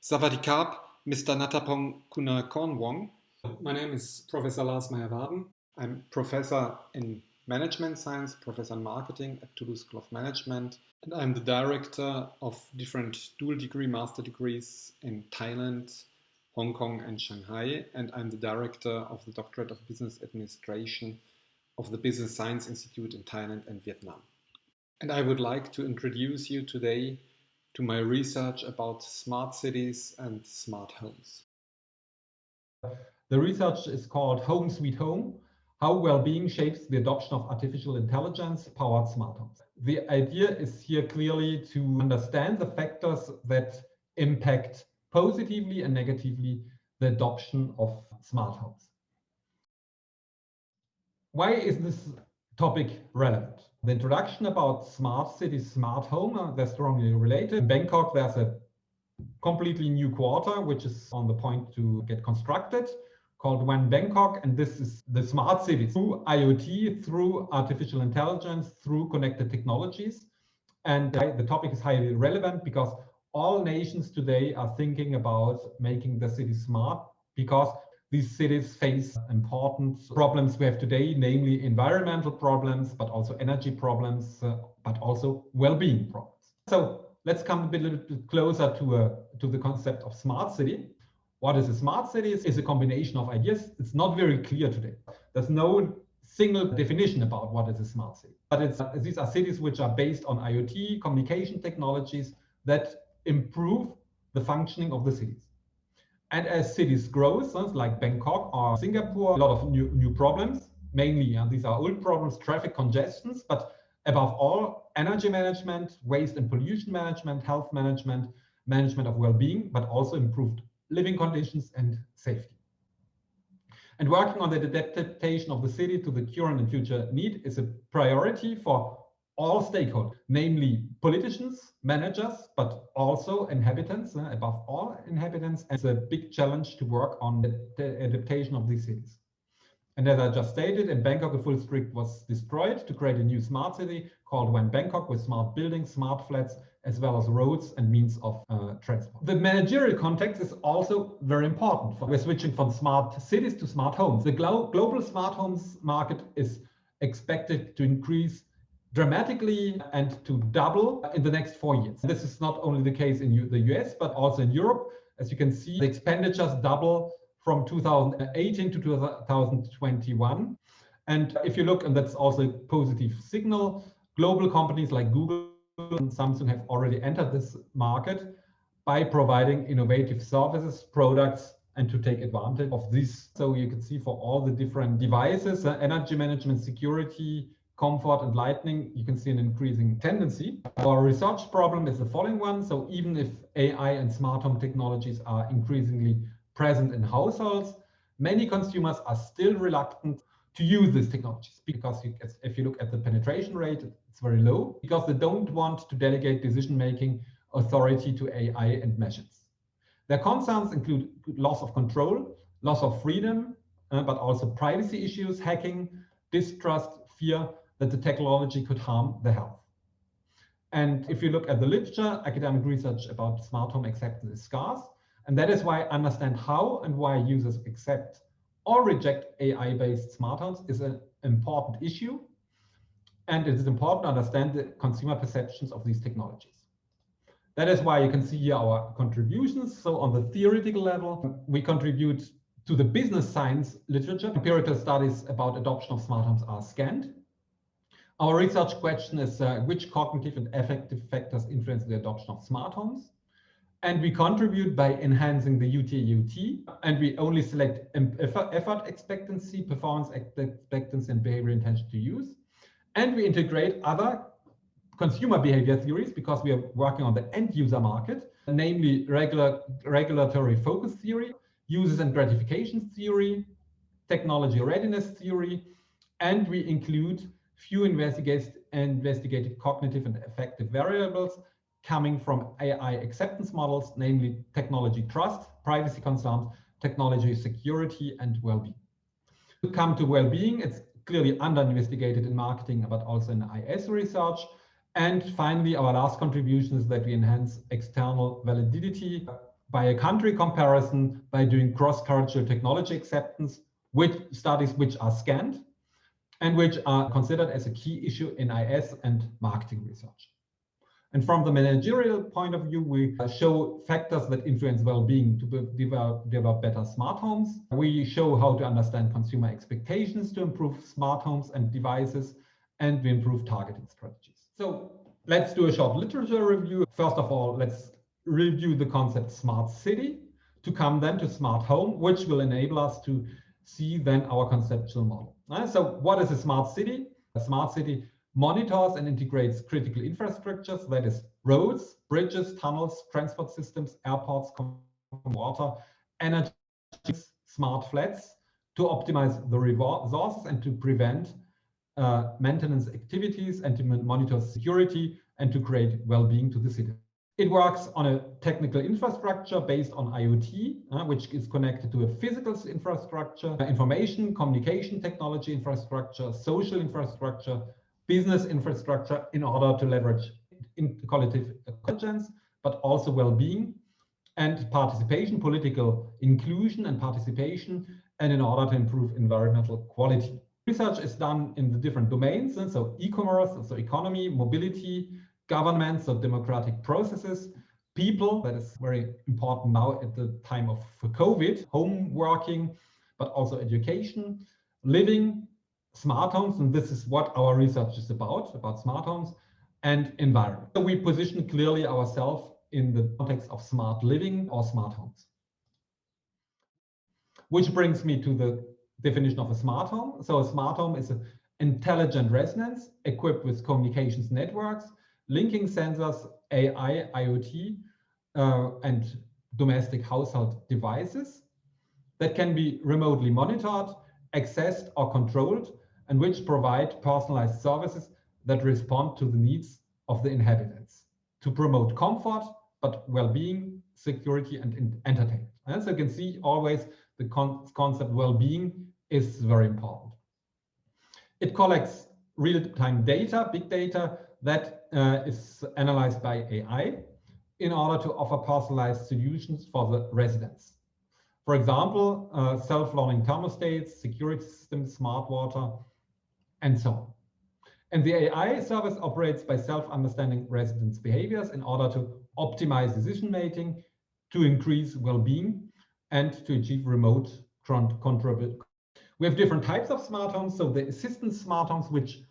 Savadikap, Mr. Natapong Kunakornwong. My name is Professor Lars Meyer-Waarden. I'm professor in management science, professor in marketing at Toulouse School of Management, and I'm the director of different dual degree master degrees in Thailand, Hong Kong, and Shanghai, and I'm the director of the Doctorate of Business Administration of the Business Science Institute in Thailand and Vietnam. And I would like to introduce you today to my research about smart cities and smart homes. The research is called Home Sweet Home, How Well-Being Shapes the Adoption of Artificial Intelligence Powered Smart Homes. The idea is here clearly to understand the factors that impact positively and negatively the adoption of smart homes. Why is this topic relevant? The introduction about smart cities, smart home, they're strongly related. In Bangkok, there's a completely new quarter, which is on the point to get constructed, called One Bangkok. And this is the smart cities through IoT, through artificial intelligence, through connected technologies. And the topic is highly relevant because all nations today are thinking about making the city smart, because these cities face important problems we have today, namely environmental problems, but also energy problems, but also well-being problems. So let's come a little bit closer to the concept of smart city. What is a smart city? It's a combination of ideas. It's not very clear today. There's no single definition about what is a smart city. But these are cities which are based on IoT, communication technologies that improve the functioning of the cities. And as cities grow, like Bangkok or Singapore, a lot of new problems, mainly these are old problems, traffic congestions, but above all, energy management, waste and pollution management, health management, management of well-being, but also improved living conditions and safety. And working on the adaptation of the city to the current and future need is a priority for all stakeholders, namely politicians, managers, but also inhabitants, above all inhabitants. And it's a big challenge to work on the adaptation of these cities. And as I just stated, in Bangkok, a full district was destroyed to create a new smart city called One Bangkok, with smart buildings, smart flats, as well as roads and means of transport. The managerial context is also very important. We're switching from smart cities to smart homes. The global smart homes market is expected to increase dramatically and to double in the next 4 years. This is not only the case in the US, but also in Europe. As you can see, the expenditures double from 2018 to 2021. And if you look, and that's also a positive signal, global companies like Google and Samsung have already entered this market by providing innovative services, products, and to take advantage of this. So you can see for all the different devices, energy management, security, comfort, and lighting, you can see an increasing tendency. Our research problem is the following one. So even if AI and smart home technologies are increasingly present in households, many consumers are still reluctant to use these technologies, because if you look at the penetration rate, it's very low, because they don't want to delegate decision-making authority to AI and machines. Their concerns include loss of control, loss of freedom, but also privacy issues, hacking, distrust, fear that the technology could harm their health. And if you look at the literature, academic research about smart home acceptance is scarce. And that is why understand how and why users accept or reject AI-based smart homes is an important issue. And it is important to understand the consumer perceptions of these technologies. That is why you can see here our contributions. So on the theoretical level, we contribute to the business science literature. Empirical studies about adoption of smart homes are scanned. Our research question is which cognitive and affective factors influence the adoption of smart homes? And we contribute by enhancing the UT, and we only select effort expectancy, performance expectancy, and behavior intention to use. And we integrate other consumer behavior theories, because we are working on the end user market, namely regulatory focus theory, users and gratification theory, technology readiness theory, and we include few investigated cognitive and affective variables coming from AI acceptance models, namely technology trust, privacy concerns, technology security, and well-being. To come to well-being, it's clearly under-investigated in marketing, but also in IS research. And finally, our last contribution is that we enhance external validity by a country comparison, by doing cross-cultural technology acceptance, with studies which are scanned and which are considered as a key issue in IS and marketing research. And from the managerial point of view, we show factors that influence well-being to develop better smart homes. We show how to understand consumer expectations to improve smart homes and devices, and we improve targeting strategies. So let's do a short literature review. First of all, let's review the concept smart city, to come then to smart home, which will enable us to see then our conceptual model. So what is a smart city? A smart city monitors and integrates critical infrastructures, that is roads, bridges, tunnels, transport systems, airports, water, energy, smart flats, to optimize the resources and to prevent maintenance activities, and to monitor security and to create well-being to the city. It works on a technical infrastructure based on IoT, which is connected to a physical infrastructure, information, communication technology infrastructure, social infrastructure, business infrastructure, in order to leverage collective intelligence, but also well-being and participation, political inclusion and participation, and in order to improve environmental quality. Research is done in the different domains, so e-commerce, so economy, mobility, government, so democratic processes, people, that is very important now at the time of COVID, home working, but also education, living, smart homes, and this is what our research is about smart homes, and environment. So we position clearly ourselves in the context of smart living or smart homes. Which brings me to the definition of a smart home. So a smart home is an intelligent residence equipped with communications networks, linking sensors, AI, IoT, and domestic household devices that can be remotely monitored, accessed, or controlled, and which provide personalized services that respond to the needs of the inhabitants to promote comfort, but well-being, security, and entertainment. As you can see, always the concept well-being is very important. It collects real-time data, big data, that is analyzed by AI in order to offer personalized solutions for the residents. For example, self-learning thermostats, security systems, smart water, and so on. And the AI service operates by self-understanding residents' behaviors in order to optimize decision-making, to increase well-being, and to achieve remote control. We have different types of smart homes. So the assistance smart homes, which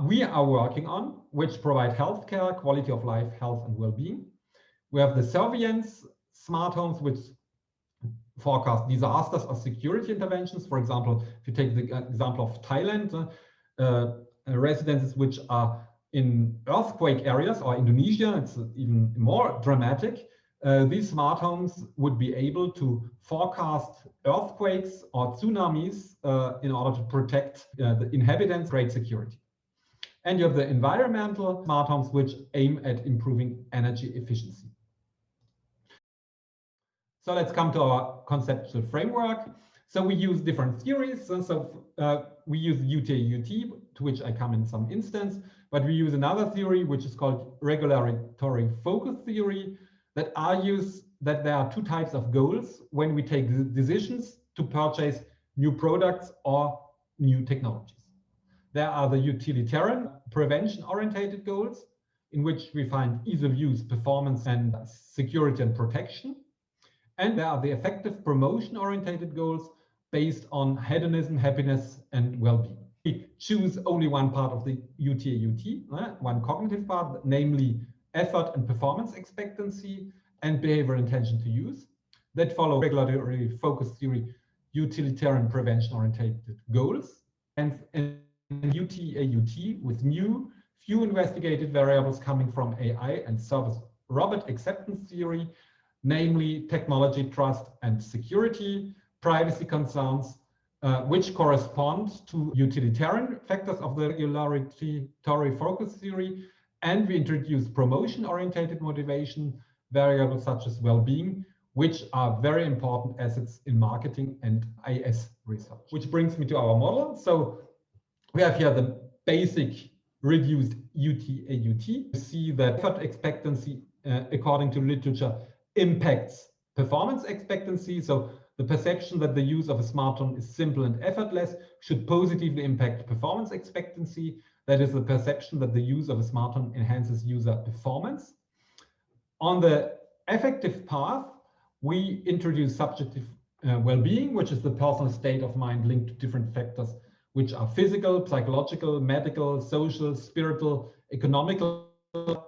we are working on, which provide healthcare, quality of life, health, and well-being. We have the surveillance smart homes, which forecast disasters or security interventions. For example, if you take the example of Thailand, residences which are in earthquake areas, or Indonesia, it's even more dramatic. These smart homes would be able to forecast earthquakes or tsunamis in order to protect the inhabitants, create security. And you have the environmental smart homes, which aim at improving energy efficiency. So let's come to our conceptual framework. So we use different theories. We use UTAUT, to which I come in some instance, but we use another theory, which is called regulatory focus theory, that argues that there are two types of goals when we take decisions to purchase new products or new technologies. There are the utilitarian, prevention-oriented goals, in which we find ease of use, performance, and security and protection. And there are the effective promotion-oriented goals based on hedonism, happiness, and well-being. We choose only one part of the UTAUT, one cognitive part, namely effort and performance expectancy and behavior intention to use. That follow regulatory focus theory, utilitarian prevention-oriented goals, and UTAUT with few investigated variables coming from AI and service robot acceptance theory, namely technology, trust, and security, privacy concerns, which correspond to utilitarian factors of the regulatory focus theory. And we introduce promotion-oriented motivation variables such as well-being, which are very important assets in marketing and IS research. Which brings me to our model. So we have here the basic reduced UTAUT. You see that effort expectancy, according to literature, impacts Performance expectancy, so the perception that the use of a smart home is simple and effortless, should positively impact performance expectancy. That is the perception that the use of a smart home enhances user performance. On the affective path, we introduce subjective well-being, which is the personal state of mind linked to different factors, which are physical, psychological, medical, social, spiritual, economical,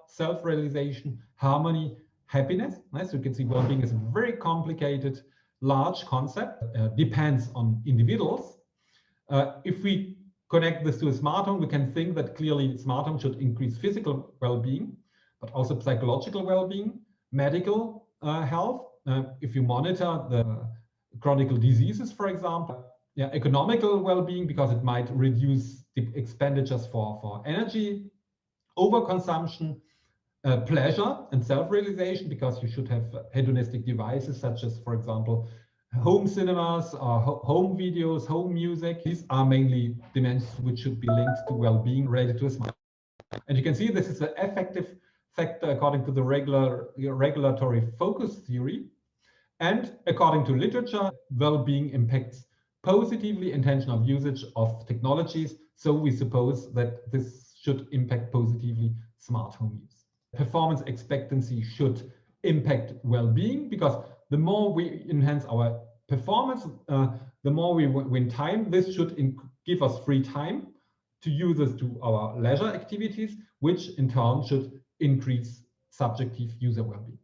self-realization, harmony, happiness. So you can see well-being is a very complicated, large concept, depends on individuals. If we connect this to a smart home, we can think that clearly smart home should increase physical well-being, but also psychological well-being, medical health. If you monitor the chronic diseases, for example, economical well-being, because it might reduce the expenditures for energy, overconsumption, pleasure and self-realization, because you should have hedonistic devices such as, for example, home cinemas or home videos, home music. These are mainly dimensions which should be linked to well-being related to a smart home. And you can see this is an affective factor according to the regulatory focus theory. And according to literature, well-being impacts positively intention of usage of technologies. So we suppose that this should impact positively smart home use. Performance expectancy should impact well-being, because the more we enhance our performance, the more we win time. This should give us free time to use this to our leisure activities, which in turn should increase subjective user well-being.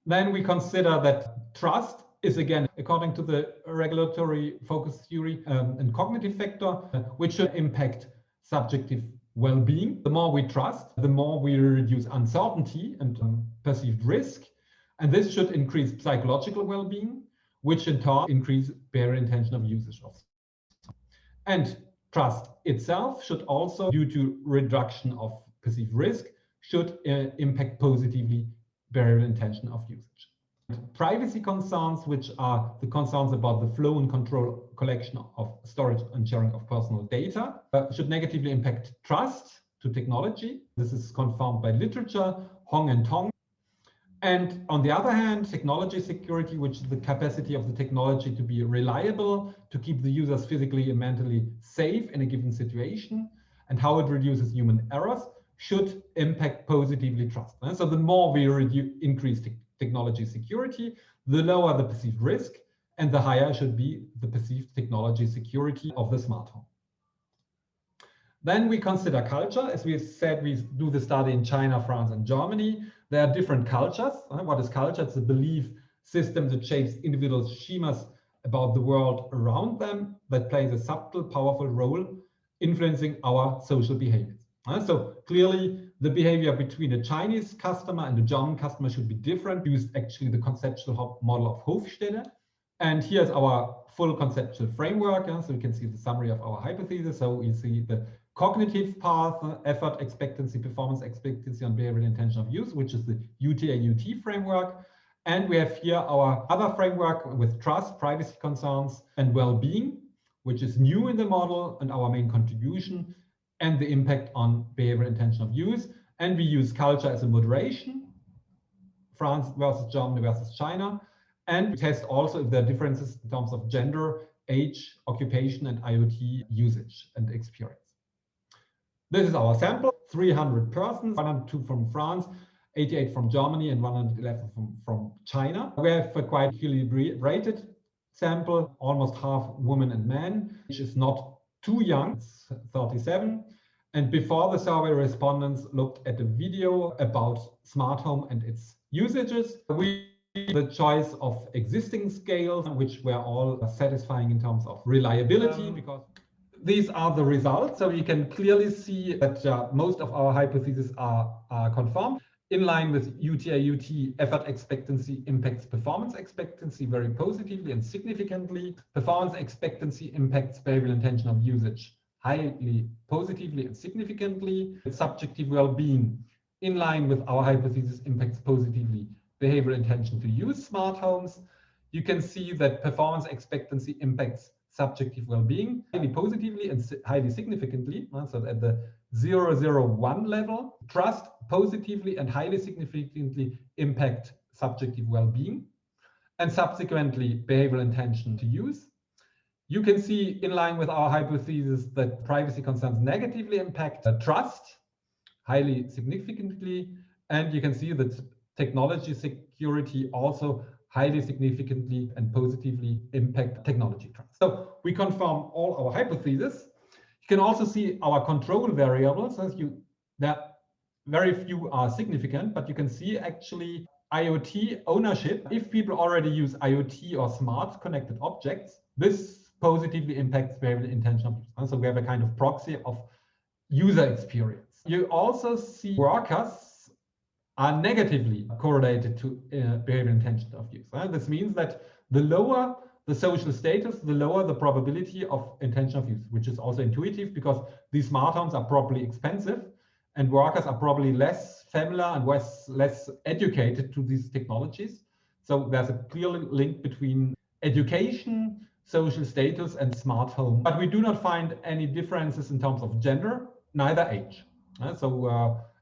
Then we consider that trust is, again, according to the regulatory focus theory, and cognitive factor, which should impact subjective well-being. The more we trust, the more we reduce uncertainty and perceived risk. And this should increase psychological well-being, which in turn increase behavior intention of usage of. And trust itself should also, due to reduction of perceived risk, should impact positively behavioral intention of usage. Privacy concerns, which are the concerns about the flow and control, collection of storage and sharing of personal data, should negatively impact trust to technology. This is confirmed by literature, Hong and Tong. And on the other hand, technology security, which is the capacity of the technology to be reliable, to keep the users physically and mentally safe in a given situation, and how it reduces human errors, should impact positively trust. So the more we increase technology security, the lower the perceived risk, and the higher should be the perceived technology security of the smart home. Then we consider culture. As we said, we do the study in China, France, and Germany. There are different cultures. What is culture? It's a belief system that shapes individual schemas about the world around them, that plays a subtle, powerful role influencing our social behaviors. So clearly, the behavior between a Chinese customer and a German customer should be different. We used actually the conceptual model of Hofstede. And here's our full conceptual framework. So you can see the summary of our hypothesis. So you see the cognitive path, effort expectancy, performance expectancy, and behavioral intention of use, which is the UTAUT framework. And we have here our other framework with trust, privacy concerns, and well-being, which is new in the model and our main contribution, and the impact on behavioral intention of use. And we use culture as a moderation, France versus Germany versus China. And we test also if there are differences in terms of gender, age, occupation, and IoT usage and experience. This is our sample, 300 persons, 102 from France, 88 from Germany, and 111 from China. We have a quite equilibrated sample, almost half women and men, which is not too young, it's 37. And before the survey, respondents looked at a video about smart home and its usages. We the choice of existing scales, which were all satisfying in terms of reliability, because these are the results. So you can clearly see that most of our hypotheses are confirmed. In line with UTAUT, effort expectancy impacts performance expectancy very positively and significantly. Performance expectancy impacts behavioral intention of usage highly positively and significantly. Subjective well-being, in line with our hypothesis, impacts positively behavioral intention to use smart homes. You can see that performance expectancy impacts subjective well-being highly positively and highly significantly. So at the 001 level, trust positively and highly significantly impact subjective well-being. and subsequently behavioral intention to use. You can see, in line with our hypothesis, that privacy concerns negatively impact trust highly significantly, and you can see that technology security also highly significantly and positively impact technology trust. So we confirm all our hypotheses. You can also see our control variables, that very few are significant, but you can see actually IoT ownership. If people already use IoT or smart connected objects, this positively impacts behavioral intention of use. So we have a kind of proxy of user experience. You also see workers are negatively correlated to behavioral intention of use. This means that the lower the social status, the lower the probability of intention of use, which is also intuitive because these smart homes are probably expensive and workers are probably less familiar and less educated to these technologies. So there's a clear link between education, social status, and smart home. But we do not find any differences in terms of gender, neither age.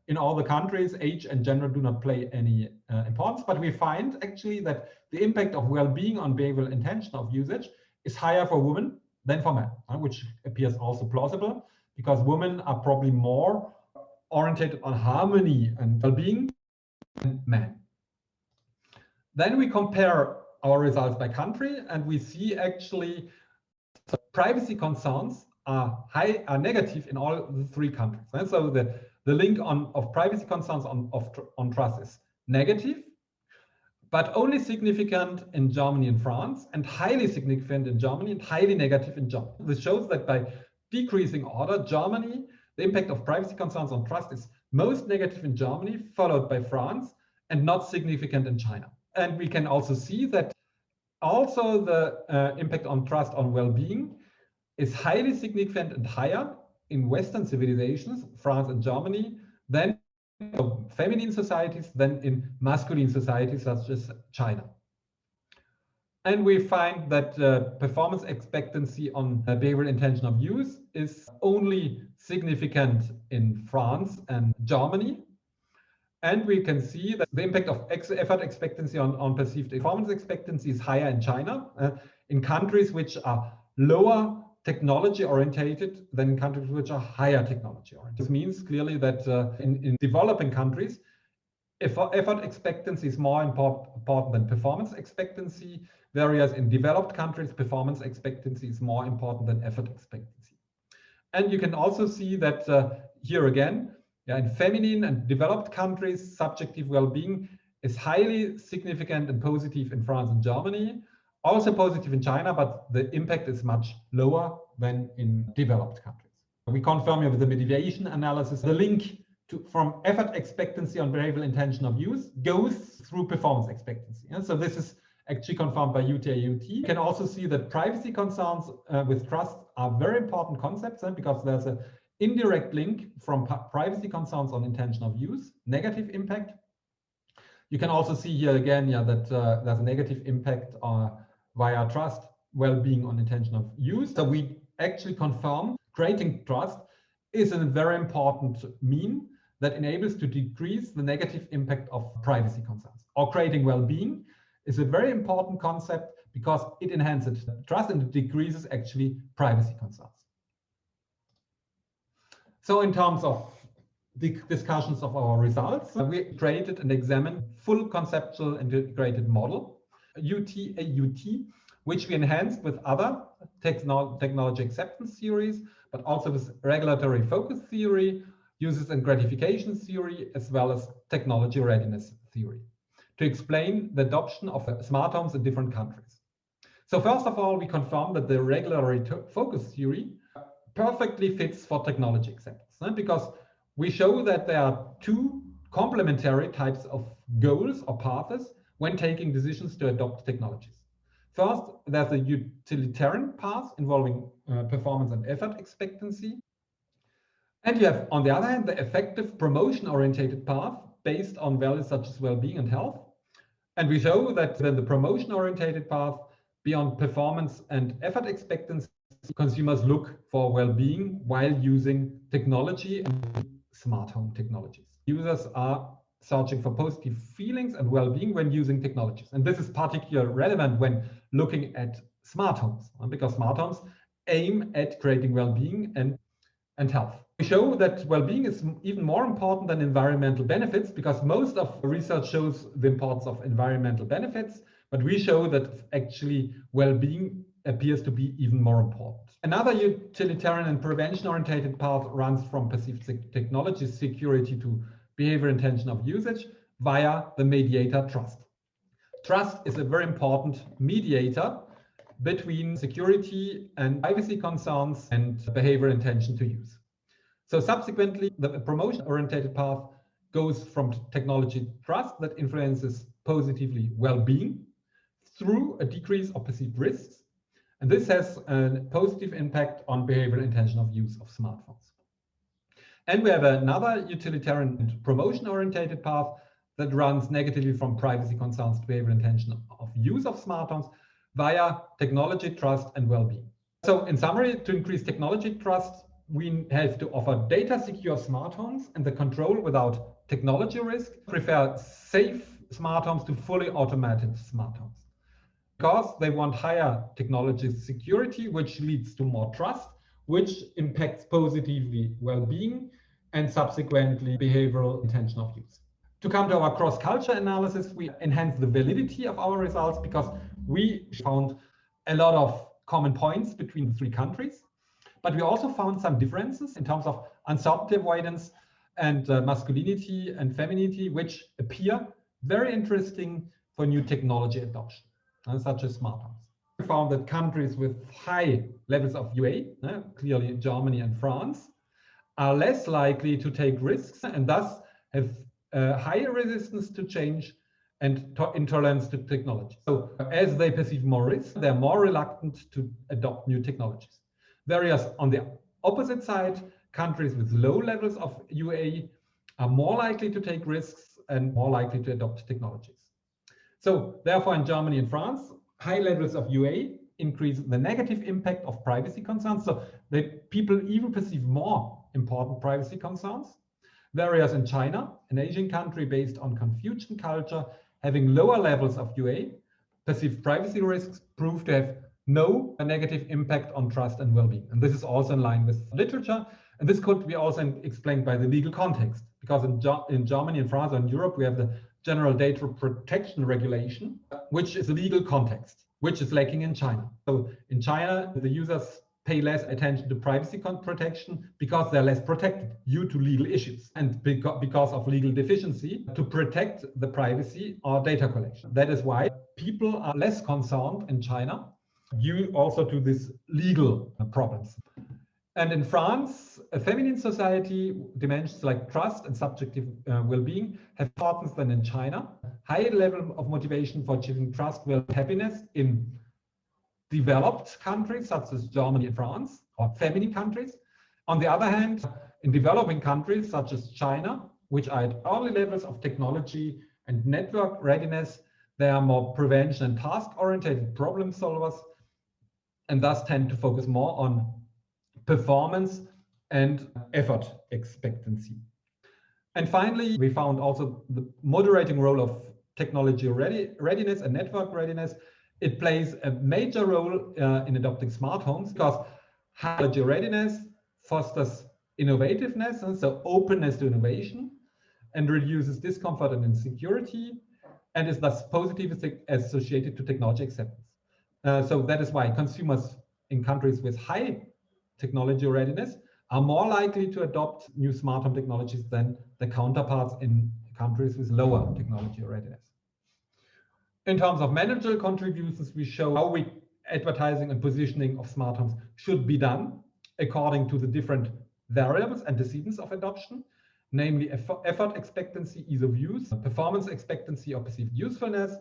In all the countries, age and gender do not play any importance, but we find actually that the impact of well-being on behavioral intention of usage is higher for women than for men, which appears also plausible because women are probably more oriented on harmony and well-being than men. Then we compare our results by country, and we see actually privacy concerns are negative in all the three countries. And so the link of privacy concerns on trust is negative, but only significant in Germany and France, and highly significant in Germany and highly negative in Germany. This shows that by decreasing order, Germany, the impact of privacy concerns on trust is most negative in Germany, followed by France, and not significant in China. And we can also see that also the impact on trust on well-being is highly significant and higher in Western civilizations, France and Germany, than feminine societies than in masculine societies such as China. And we find that performance expectancy on behavioral intention of use is only significant in France and Germany. And we can see that the impact of effort expectancy on perceived performance expectancy is higher in China, in countries which are lower technology orientated than in countries which are higher technology oriented. This means clearly that in developing countries, effort expectancy is more important than performance expectancy, whereas in developed countries, performance expectancy is more important than effort expectancy. And you can also see that here again, in feminine and developed countries, subjective well-being is highly significant and positive in France and Germany, also positive in China, but the impact is much lower than in developed countries. We confirm here with the deviation analysis, the link from effort expectancy on behavioral intention of use goes through performance expectancy. And so this is actually confirmed by UT. You can also see that privacy concerns with trust are very important concepts because there's an indirect link from privacy concerns on intention of use, negative impact. You can also see here again that there's a negative impact via trust, well-being on intention of use. So we actually confirm creating trust is a very important mean that enables to decrease the negative impact of privacy concerns. Or creating well-being is a very important concept because it enhances trust and it decreases actually privacy concerns. So in terms of the discussions of our results, we created and examined full conceptual integrated model, UT, which we enhanced with other technology acceptance theories, but also with regulatory focus theory, uses and gratification theory, as well as technology readiness theory, to explain the adoption of smart homes in different countries. So first of all, we confirm that the regulatory focus theory perfectly fits for technology acceptance, because we show that there are two complementary types of goals or paths when taking decisions to adopt technologies. First, there's a utilitarian path involving performance and effort expectancy. And you have, on the other hand, the effective promotion-oriented path based on values such as well-being and health. And we show that then the promotion-oriented path, beyond performance and effort expectancy, consumers look for well-being while using technology and smart home technologies. Users are searching for positive feelings and well-being when using technologies. And this is particularly relevant when looking at smart homes, because smart homes aim at creating well-being and health. We show that well-being is even more important than environmental benefits, because most of research shows the importance of environmental benefits, but we show that actually well-being appears to be even more important. Another utilitarian and prevention-oriented path runs from perceived technology security to behavior intention of usage via the mediator trust. Trust is a very important mediator between security and privacy concerns and behavior intention to use. So subsequently, the promotion-oriented path goes from technology trust that influences positively well-being through a decrease of perceived risks. And this has a positive impact on behavioral intention of use of smartphones. And we have another utilitarian and promotion-oriented path that runs negatively from privacy concerns to behavioral intention of use of smartphones via technology trust and well-being. So in summary, to increase technology trust, we have to offer data-secure smart homes and the control without technology risk. Prefer safe smart homes to fully automated smart homes, because they want higher technology security, which leads to more trust, which impacts positively well-being and subsequently behavioral intention of use. To come to our cross-culture analysis, we enhance the validity of our results because we found a lot of common points between the three countries, but we also found some differences in terms of uncertainty avoidance and masculinity and femininity, which appear very interesting for new technology adoption, such as smart homes. We found that countries with high levels of UA, clearly Germany and France, are less likely to take risks and thus have higher resistance to change and intolerance to technology. So as they perceive more risk, they're more reluctant to adopt new technologies. Whereas on the opposite side, countries with low levels of UA are more likely to take risks and more likely to adopt technologies. So therefore, in Germany and France, high levels of UA increase the negative impact of privacy concerns. So that people even perceive more important privacy concerns. Whereas in China, an Asian country based on Confucian culture, having lower levels of UA, perceived privacy risks prove to have no negative impact on trust and well-being. And this is also in line with literature. And this could be also explained by the legal context, because in Germany and France and Europe, we have the General Data Protection Regulation, which is a legal context, which is lacking in China. So in China, the users pay less attention to privacy protection because they're less protected due to legal issues and because of legal deficiency to protect the privacy or data collection. That is why people are less concerned in China due also to these legal problems. And in France, a feminine society, dimensions like trust and subjective well-being have importance than in China. High level of motivation for achieving trust, well, happiness in developed countries such as Germany and France, or feminine countries. On the other hand, in developing countries such as China, which are at early levels of technology and network readiness, they are more prevention and task-oriented problem solvers, and thus tend to focus more on performance and effort expectancy. And finally, we found also the moderating role of technology readiness and network readiness. It plays a major role in adopting smart homes because technology readiness fosters innovativeness, and so openness to innovation, and reduces discomfort and insecurity, and is thus positively associated to technology acceptance. So that is why consumers in countries with high technology readiness are more likely to adopt new smart home technologies than the counterparts in countries with lower technology readiness. In terms of managerial contributions, we show how advertising and positioning of smart homes should be done according to the different variables antecedents of adoption, namely effort expectancy, ease of use, performance expectancy or perceived usefulness,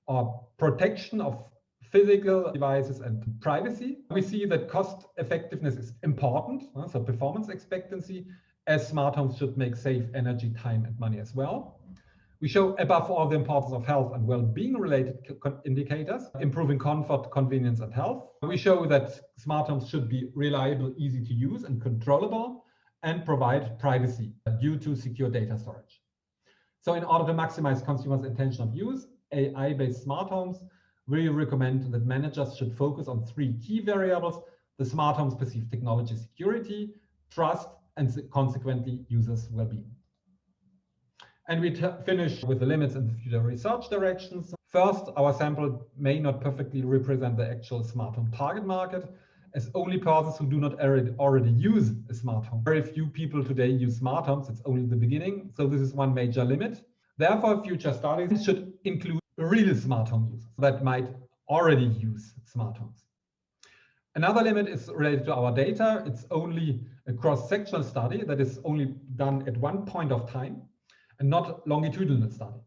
or protection of physical devices and privacy. We see that cost effectiveness is important, so performance expectancy, as smart homes should make save energy, time, and money as well. We show above all the importance of health and well-being related indicators, improving comfort, convenience, and health. We show that smart homes should be reliable, easy to use, and controllable, and provide privacy due to secure data storage. So in order to maximize consumers' intention of use, AI-based smart homes, we recommend that managers should focus on 3 key variables: the smart home's perceived technology security, trust, and consequently users' well-being. And we finish with the limits and the future research directions. First, our sample may not perfectly represent the actual smart home target market, as only persons who do not already use a smart home. Very few people today use smart homes. It's only the beginning. So this is one major limit. Therefore, future studies should include real smart home users that might already use smart homes. Another limit is related to our data. It's only a cross-sectional study that is only done at one point of time and not longitudinal study,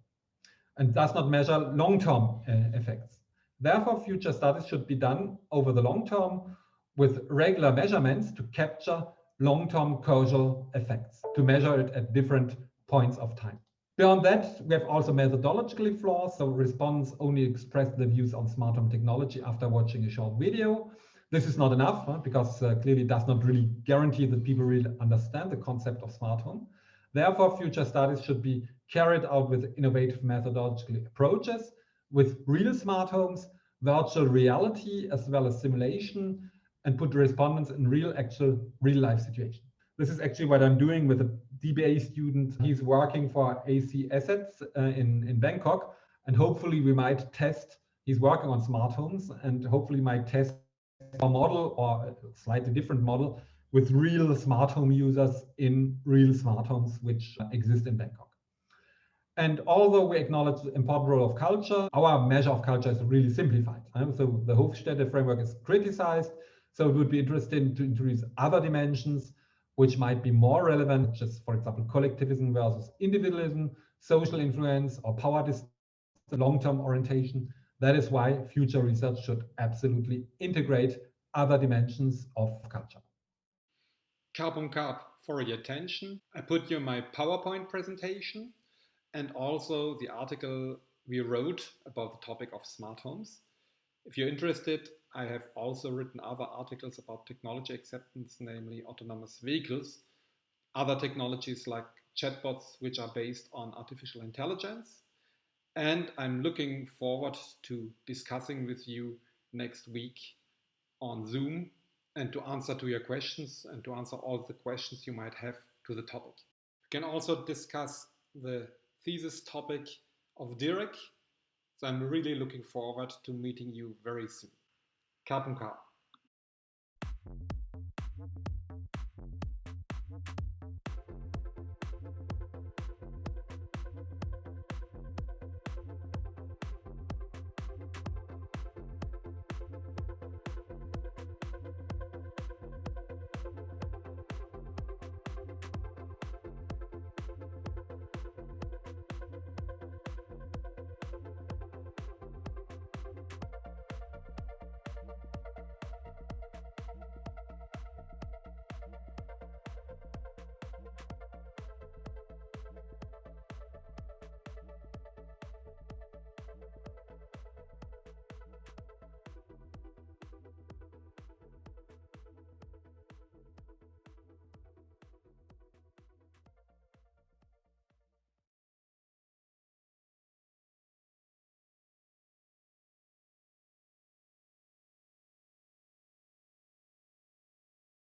and does not measure long-term effects. Therefore, future studies should be done over the long term with regular measurements to capture long-term causal effects, to measure it at different points of time. Beyond that, we have also methodologically flaws. So respondents only express their views on smart home technology after watching a short video. This is not enough because clearly it does not really guarantee that people really understand the concept of smart home. Therefore, future studies should be carried out with innovative methodological approaches, with real smart homes, virtual reality, as well as simulation, and put respondents in actual real-life situations. This is actually what I'm doing with a DBA student. He's working for AC Assets in Bangkok, and hopefully we might test, he's working on smart homes, and hopefully might test a model or a slightly different model with real smart home users in real smart homes which exist in Bangkok. And although we acknowledge the important role of culture, our measure of culture is really simplified. So the Hofstede framework is criticized. So it would be interesting to introduce other dimensions which might be more relevant, just for example, collectivism versus individualism, social influence, or power distance, long-term orientation. That is why future research should absolutely integrate other dimensions of culture. Carp for your attention. I put you my PowerPoint presentation and also the article we wrote about the topic of smart homes. If you're interested, I have also written other articles about technology acceptance, namely autonomous vehicles, other technologies like chatbots, which are based on artificial intelligence. And I'm looking forward to discussing with you next week on Zoom and to answer to your questions and to answer all the questions you might have to the topic. We can also discuss the thesis topic of Dirk. So I'm really looking forward to meeting you very soon. Carp.